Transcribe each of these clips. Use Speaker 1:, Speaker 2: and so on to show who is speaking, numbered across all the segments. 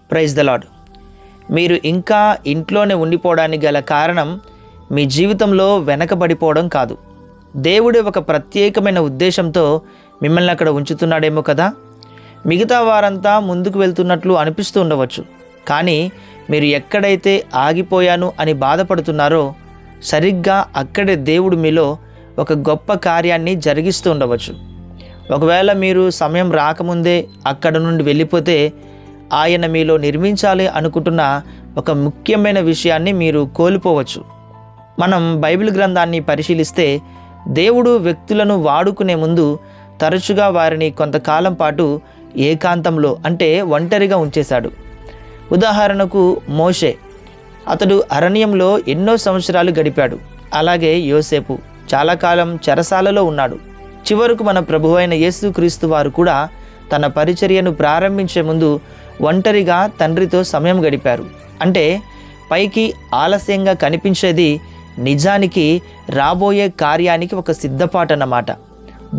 Speaker 1: Praise the lord. మీరు ఇంకా ఇంట్లోనే ఉండిపోవడానికి గల కారణం మీ జీవితంలో వెనకబడిపోవడం కాదు. దేవుడు ఒక ప్రత్యేకమైన ఉద్దేశంతో మిమ్మల్ని అక్కడ ఉంచుతున్నాడేమో కదా. మిగతా వారంతా ముందుకు వెళ్తున్నట్లు అనిపిస్తూ ఉండవచ్చు, కానీ మీరు ఎక్కడైతే ఆగిపోయాను అని బాధపడుతున్నారో సరిగ్గా అక్కడే దేవుడు మీలో ఒక గొప్ప కార్యాన్ని జరిగిస్తూ ఉండవచ్చు. ఒకవేళ మీరు సమయం రాకముందే అక్కడ నుండి వెళ్ళిపోతే ఆయన మీలో నిర్మించాలి అనుకుంటున్న ఒక ముఖ్యమైన విషయాన్ని మీరు కోల్పోవచ్చు. మనం బైబిల్ గ్రంథాన్ని పరిశీలిస్తే దేవుడు వ్యక్తులను వాడుకునే ముందు తరచుగా వారిని కొంతకాలం పాటు ఏకాంతంలో అంటే ఒంటరిగా ఉంచేశాడు. ఉదాహరణకు మోషే, అతడు అరణ్యంలో ఎన్నో సంవత్సరాలు గడిపాడు. అలాగే యోసేపు చాలా కాలం చెరసాలలో ఉన్నాడు. చివరకు మన ప్రభువైన యేసుక్రీస్తు వారు కూడా తన పరిచర్యను ప్రారంభించే ముందు ఒంటరిగా తండ్రితో సమయం గడిపారు. అంటే పైకి ఆలస్యంగా కనిపించేది నిజానికి రాబోయే కార్యానికి ఒక సిద్ధపాటు అన్నమాట.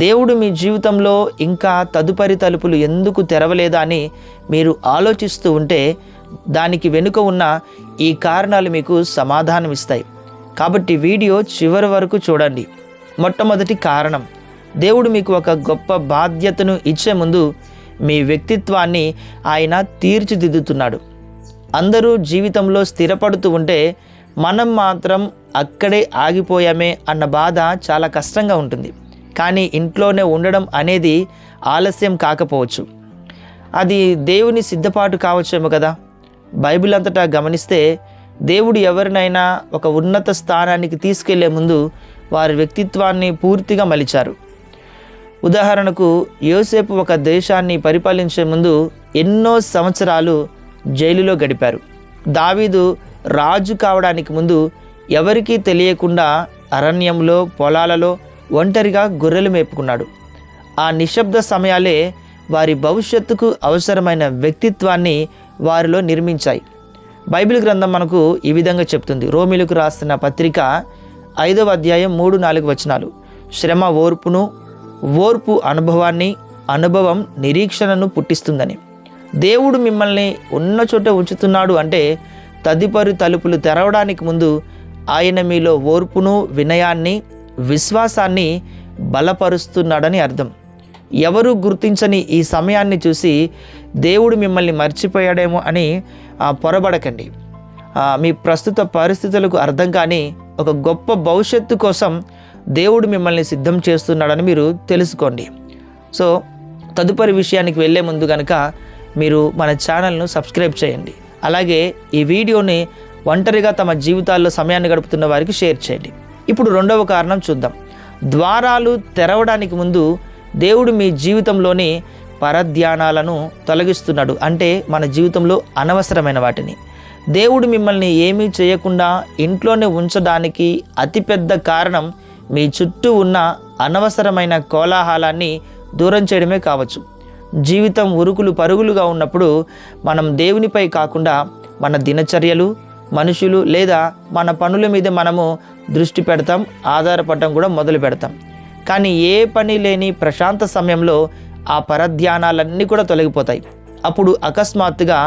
Speaker 1: దేవుడు మీ జీవితంలో ఇంకా తదుపరి తలుపులు ఎందుకు తెరవలేదా అని మీరు ఆలోచిస్తూ ఉంటే దానికి వెనుక ఉన్న ఈ కారణాలు మీకు సమాధానం ఇస్తాయి. కాబట్టి వీడియో చివరి వరకు చూడండి. మొట్టమొదటి కారణం, దేవుడు మీకు ఒక గొప్ప బాధ్యతను ఇచ్చే ముందు మీ వ్యక్తిత్వాన్ని ఆయన తీర్చిదిద్దుతున్నాడు. అందరూ జీవితంలో స్థిరపడుతూ ఉంటే మనం మాత్రం అక్కడే ఆగిపోయామే అన్న బాధ చాలా కష్టంగా ఉంటుంది. కానీ ఇంట్లోనే ఉండడం అనేది ఆలస్యం కాకపోవచ్చు, అది దేవుని సిద్ధపాటు కావచ్చేమో కదా. బైబిల్ అంతటా గమనిస్తే దేవుడు ఎవరినైనా ఒక ఉన్నత స్థానానికి తీసుకెళ్లే ముందు వారి వ్యక్తిత్వాన్ని పూర్తిగా మలిచారు. ఉదాహరణకు యోసేపు ఒక దేశాన్ని పరిపాలించే ముందు ఎన్నో సంవత్సరాలు జైలులో గడిపారు. దావీదు రాజు కావడానికి ముందు ఎవరికీ తెలియకుండా అరణ్యంలో పొలాలలో ఒంటరిగా గొర్రెలు మేపుకున్నాడు. ఆ నిశ్శబ్ద సమయాలే వారి భవిష్యత్తుకు అవసరమైన వ్యక్తిత్వాన్ని వారిలో నిర్మించాయి. బైబిల్ గ్రంథం మనకు ఈ విధంగా చెప్తుంది. రోమీలకు రాసిన పత్రిక 5వ అధ్యాయం 3-4 వచనాలు. శ్రమ ఓర్పును, ఓర్పు అనుభవాన్ని, అనుభవం నిరీక్షణను పుట్టిస్తుందని. దేవుడు మిమ్మల్ని ఉన్న చోట ఉంచుతున్నాడు అంటే తదుపరి తలుపులు తెరవడానికి ముందు ఆయన మీలో ఓర్పును, వినయాన్ని, విశ్వాసాన్ని బలపరుస్తున్నాడని అర్థం. ఎవరు గుర్తించని ఈ సమయాన్ని చూసి దేవుడు మిమ్మల్ని మర్చిపోయాడేమో అని పొరబడకండి. మీ ప్రస్తుత పరిస్థితులకు అర్థం కాని ఒక గొప్ప భవిష్యత్తు కోసం దేవుడు మిమ్మల్ని సిద్ధం చేస్తున్నాడని మీరు తెలుసుకోండి. సో తదుపరి విషయానికి వెళ్ళే ముందు కనుక మీరు మన ఛానల్ను సబ్స్క్రైబ్ చేయండి. అలాగే ఈ వీడియోని ఒంటరిగా తమ జీవితాల్లో సమయాన్ని గడుపుతున్న వారికి షేర్ చేయండి. ఇప్పుడు రెండవ కారణం చూద్దాం. ద్వారాలు తెరవడానికి ముందు దేవుడు మీ జీవితంలోని పరధ్యానాలను తొలగిస్తున్నాడు. అంటే మన జీవితంలో అనవసరమైన వాటిని. దేవుడు మిమ్మల్ని ఏమీ చేయకుండా ఇంట్లోనే ఉంచడానికి అతిపెద్ద కారణం మీ చుట్టూ ఉన్న అనవసరమైన కోలాహలాన్ని దూరం చేయడమే కావచ్చు. జీవితం ఉరుకులు పరుగులుగా ఉన్నప్పుడు మనం దేవునిపై కాకుండా మన దినచర్యలు, మనుషులు లేదా మన పనుల మీద మనము దృష్టి పెడతాం, ఆధారపడటం కూడా మొదలు పెడతాం. కానీ ఏ పని లేని ప్రశాంత సమయంలో ఆ పరధ్యానాలన్నీ కూడా తొలగిపోతాయి. అప్పుడు అకస్మాత్తుగా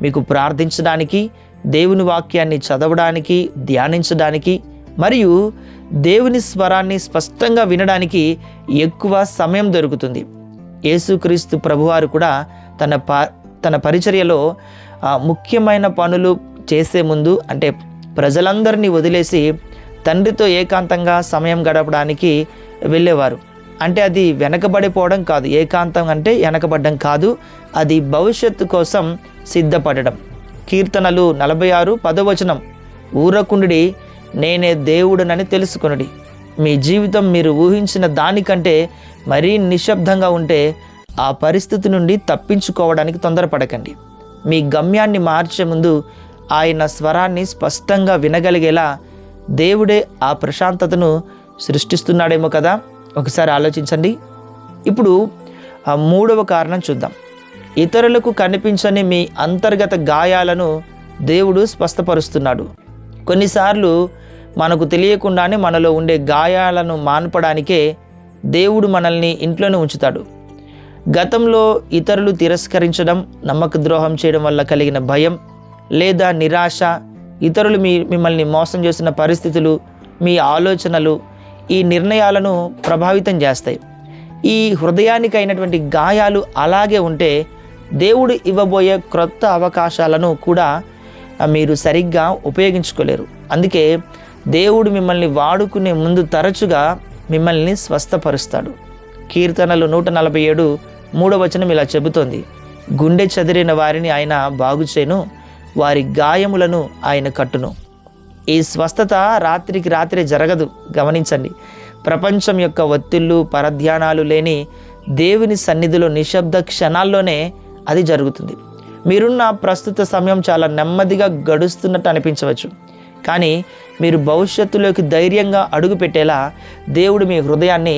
Speaker 1: మీకు ప్రార్థించడానికి, దేవుని వాక్యాన్ని చదవడానికి, ధ్యానించడానికి మరియు దేవుని స్వరాన్ని స్పష్టంగా వినడానికి ఎక్కువ సమయం దొరుకుతుంది. యేసుక్రీస్తు ప్రభువారు కూడా తన పరిచర్యలో ముఖ్యమైన పనులు చేసే ముందు అంటే ప్రజలందరినీ వదిలేసి తండ్రితో ఏకాంతంగా సమయం గడపడానికి వెళ్ళేవారు. అంటే అది వెనకబడిపోవడం కాదు. ఏకాంతం అంటే వెనకబడడం కాదు, అది భవిష్యత్తు కోసం సిద్ధపడడం. కీర్తనలు 46:10 వచనం, ఊరకుండి నేనే దేవుడనని తెలుసుకొనుడి. మీ జీవితం మీరు ఊహించిన దానికంటే మరీ నిశ్శబ్దంగా ఉంటే ఆ పరిస్థితి నుండి తప్పించుకోవడానికి తొందరపడకండి. మీ గమ్యాన్ని మార్చే ముందు ఆయన స్వరాన్ని స్పష్టంగా వినగలిగేలా దేవుడే ఆ ప్రశాంతతను సృష్టిస్తున్నాడేమో కదా. ఒకసారి ఆలోచించండి. ఇప్పుడు మూడవ కారణం చూద్దాం. ఇతరులకు కనిపించని మీ అంతర్గత గాయాలను దేవుడు స్పష్టపరుస్తున్నాడు. కొన్నిసార్లు మనకు తెలియకుండానే మనలో ఉండే గాయాలను మాన్పడానికే దేవుడు మనల్ని ఇంట్లోనే ఉంచుతాడు. గతంలో ఇతరులు తిరస్కరించడం, నమ్మక ద్రోహం చేయడం వల్ల కలిగిన భయం లేదా నిరాశ, ఇతరులు మిమ్మల్ని మోసం చేసిన పరిస్థితులు, మీ ఆలోచనలు ఈ నిర్ణయాలను ప్రభావితం చేస్తాయి. ఈ హృదయానికి అయినటువంటి గాయాలు అలాగే ఉంటే దేవుడు ఇవ్వబోయే క్రొత్త అవకాశాలను కూడా మీరు సరిగ్గా ఉపయోగించుకోలేరు. అందుకే దేవుడు మిమ్మల్ని వాడుకునే ముందు తరచుగా మిమ్మల్ని స్వస్థపరుస్తాడు. కీర్తనలు 147:3 ఇలా చెబుతోంది, గుండె చెదిరిన వారిని ఆయన బాగు చేయును, వారి గాయములను ఆయన కట్టును. ఈ స్వస్థత రాత్రికి రాత్రే జరగదు. గమనించండి, ప్రపంచం యొక్క ఒత్తిళ్ళు, పరధ్యానాలు లేని దేవుని సన్నిధిలో నిశ్శబ్ద క్షణాల్లోనే అది జరుగుతుంది. మీరున్న ప్రస్తుత సమయం చాలా నెమ్మదిగా గడుస్తున్నట్టు అనిపించవచ్చు, కానీ మీరు భవిష్యత్తులోకి ధైర్యంగా అడుగు పెట్టేలా దేవుడు మీ హృదయాన్ని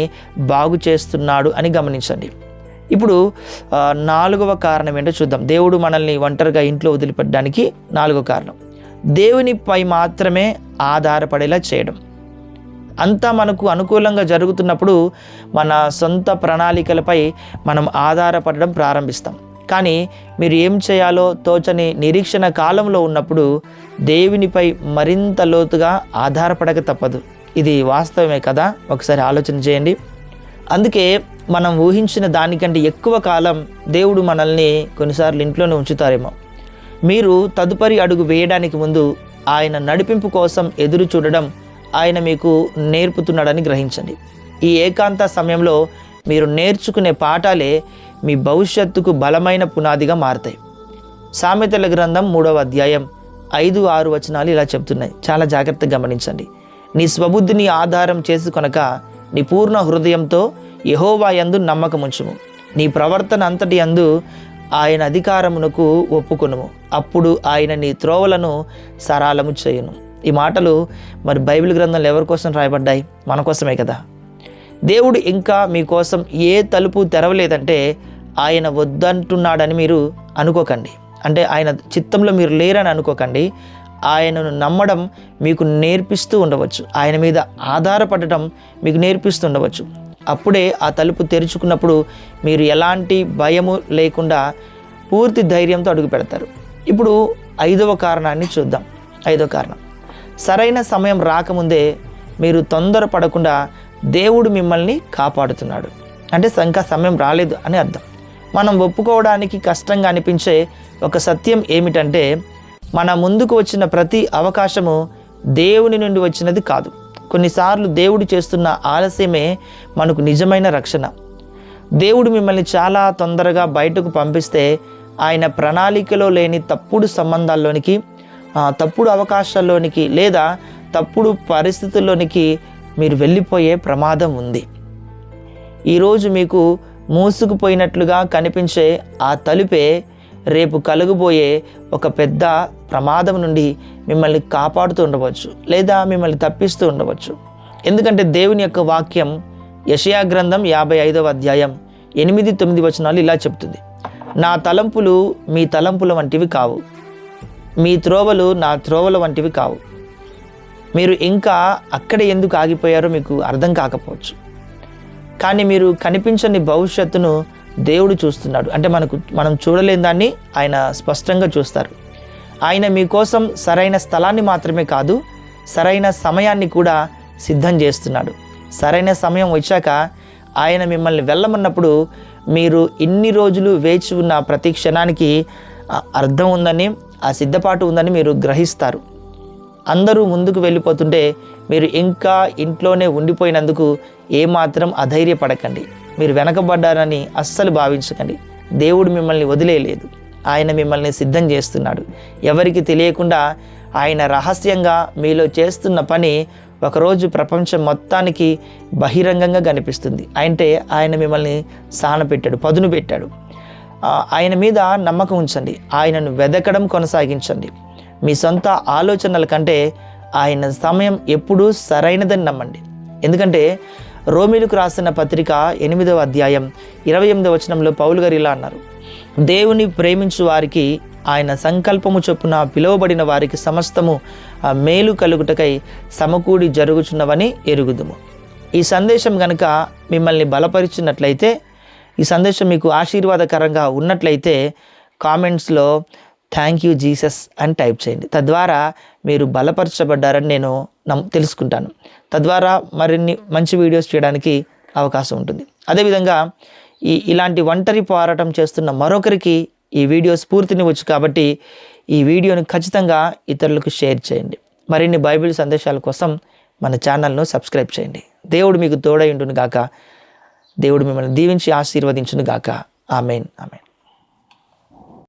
Speaker 1: బాగు చేస్తున్నాడు అని గమనించండి. ఇప్పుడు 4వ కారణం ఏంటో చూద్దాం. దేవుడు మనల్ని ఒంటరిగా ఇంట్లో వదిలిపెట్టడానికి 4వ కారణం, దేవునిపై మాత్రమే ఆధారపడేలా చేయడం. అంతా మనకు అనుకూలంగా జరుగుతున్నప్పుడు మన సొంత ప్రణాళికలపై మనం ఆధారపడడం ప్రారంభిస్తాం. కానీ మీరు ఏం చేయాలో తోచని నిరీక్షణ కాలంలో ఉన్నప్పుడు దేవునిపై మరింత లోతుగా ఆధారపడక తప్పదు. ఇది వాస్తవమే కదా, ఒకసారి ఆలోచన చేయండి. అందుకే మనం ఊహించిన దానికంటే ఎక్కువ కాలం దేవుడు మనల్ని కొన్నిసార్లు ఇంట్లోనే ఉంచుతారేమో. మీరు తదుపరి అడుగు వేయడానికి ముందు ఆయన నడిపింపు కోసం ఎదురు చూడడం ఆయన మీకు నేర్పుతున్నాడని గ్రహించండి. ఈ ఏకాంత సమయంలో మీరు నేర్చుకునే పాఠాలే మీ భవిష్యత్తుకు బలమైన పునాదిగా మారుతాయి. సామెతల గ్రంథం 3వ అధ్యాయం 5-6 ఇలా చెప్తున్నాయి. చాలా జాగ్రత్తగా గమనించండి. నీ స్వబుద్ధిని ఆధారం చేసుకొనక నీ పూర్ణ హృదయంతో యెహోవా యందు నమ్మకముంచుము. నీ ప్రవర్తన అంతటి యందు ఆయన అధికారమునకు ఒప్పుకొనుము. అప్పుడు ఆయన నీ త్రోవలను సరళము చేయును. ఈ మాటలు మరి బైబిల్ గ్రంథంలో ఎవరి కోసం రాయబడ్డాయి? మన కోసమే కదా. దేవుడు ఇంకా మీకోసం ఏ తలుపు తెరవలేదంటే ఆయన వద్దంటున్నాడని మీరు అనుకోకండి. అంటే ఆయన చిత్తంలో మీరు లేరని అనుకోకండి. ఆయనను నమ్మడం మీకు నేర్పిస్తూ ఉండవచ్చు. ఆయన మీద ఆధారపడటం మీకు నేర్పిస్తూ ఉండవచ్చు. అప్పుడే ఆ తలుపు తెరుచుకున్నప్పుడు మీరు ఎలాంటి భయము లేకుండా పూర్తి ధైర్యంతో అడుగు పెడతారు. ఇప్పుడు 5వ కారణాన్ని చూద్దాం. 5వ కారణం, సరైన సమయం రాకముందే మీరు తొందరపడకుండా దేవుడు మిమ్మల్ని కాపాడుతున్నాడు. అంటే ఇంకా సమయం రాలేదు అని అర్థం. మనం ఒప్పుకోవడానికి కష్టంగా అనిపించే ఒక సత్యం ఏమిటంటే మన ముందుకు వచ్చిన ప్రతి అవకాశము దేవుని నుండి వచ్చినది కాదు. కొన్నిసార్లు దేవుడు చేస్తున్న ఆలస్యమే మనకు నిజమైన రక్షణ. దేవుడు మిమ్మల్ని చాలా తొందరగా బయటకు పంపిస్తే ఆయన ప్రణాళికలో లేని తప్పుడు సంబంధాల్లోనికి, తప్పుడు అవకాశాల్లోనికి లేదా తప్పుడు పరిస్థితుల్లోనికి మీరు వెళ్ళిపోయే ప్రమాదం ఉంది. ఈరోజు మీకు మూసుకుపోయినట్లుగా కనిపించే ఆ తలుపే రేపు కలుగుబోయే ఒక పెద్ద ప్రమాదం నుండి మిమ్మల్ని కాపాడుతూ ఉండవచ్చు లేదా మిమ్మల్ని తప్పిస్తూ ఉండవచ్చు. ఎందుకంటే దేవుని యొక్క వాక్యం యెషయా గ్రంథం 55వ అధ్యాయం 8-9 ఇలా చెప్తుంది, నా తలంపులు మీ తలంపుల వంటివి కావు, మీ త్రోవలు నా త్రోవల వంటివి కావు. మీరు ఇంకా అక్కడే ఎందుకు ఆగిపోయారో మీకు అర్థం కాకపోవచ్చు, కానీ మీరు కనిపించని భవిష్యత్తును దేవుడు చూస్తున్నాడు. అంటే మనం చూడలేని దాన్ని ఆయన స్పష్టంగా చూస్తారు. ఆయన మీకోసం సరైన స్థలాన్ని మాత్రమే కాదు, సరైన సమయాన్ని కూడా సిద్ధం చేస్తున్నాడు. సరైన సమయం వచ్చాక ఆయన మిమ్మల్ని వెళ్ళమన్నప్పుడు మీరు ఇన్ని రోజులు వేచి ఉన్న ప్రతి క్షణానికి అర్థం ఉందని, ఆ సిద్ధపాటు ఉందని మీరు గ్రహిస్తారు. అందరూ ముందుకు వెళ్ళిపోతుంటే మీరు ఇంకా ఇంట్లోనే ఉండిపోయినందుకు ఏమాత్రం అధైర్యపడకండి. మీరు వెనకబడ్డారని అస్సలు భావించకండి. దేవుడు మిమ్మల్ని వదిలేయలేదు. ఆయన మిమ్మల్ని సిద్ధం చేస్తున్నాడు. ఎవరికి తెలియకుండా ఆయన రహస్యంగా మీలో చేస్తున్న పని ఒకరోజు ప్రపంచం మొత్తానికి బహిరంగంగా కనిపిస్తుంది. అంటే ఆయన మిమ్మల్ని సానపెట్టాడు, పదును పెట్టాడు. ఆయన మీద నమ్మకం ఉంచండి. ఆయనను వెదకడం కొనసాగించండి. మీ సొంత ఆలోచనల కంటే ఆయన సమయం ఎప్పుడూ సరైనదని నమ్మండి. ఎందుకంటే రోమీలకు రాసిన పత్రిక 8వ అధ్యాయం 28 పౌలు గారు ఇలా అన్నారు, దేవుని ప్రేమించు వారికి ఆయన సంకల్పము చొప్పున పిలువబడిన వారికి సమస్తము మేలు కలుగుటకై సమకూడి జరుగుచున్నవని ఎరుగుదుము. ఈ సందేశం గనుక మిమ్మల్ని బలపరిచినట్లయితే ఈ సందేశం మీకు ఆశీర్వాదకరంగా ఉన్నట్లయితే కామెంట్స్లో థ్యాంక్ యూ జీసస్ అని టైప్ చేయండి. తద్వారా మీరు బలపరచబడ్డారని నేను తెలుసుకుంటాను. తద్వారా మరిన్ని మంచి వీడియోస్ చేయడానికి అవకాశం ఉంటుంది. అదేవిధంగా ఇలాంటి ఒంటరి పోరాటం చేస్తున్న మరొకరికి ఈ వీడియో స్ఫూర్తినివ్వచ్చు. కాబట్టి ఈ వీడియోని ఖచ్చితంగా ఇతరులకు షేర్ చేయండి. మరిన్ని బైబిల్ సందేశాల కోసం మన ఛానల్ను సబ్స్క్రైబ్ చేయండి. దేవుడు మీకు తోడై ఉండును గాక. దేవుడు మిమ్మల్ని దీవించి ఆశీర్వదించును గాక. ఆమేన్. ఆమేన్.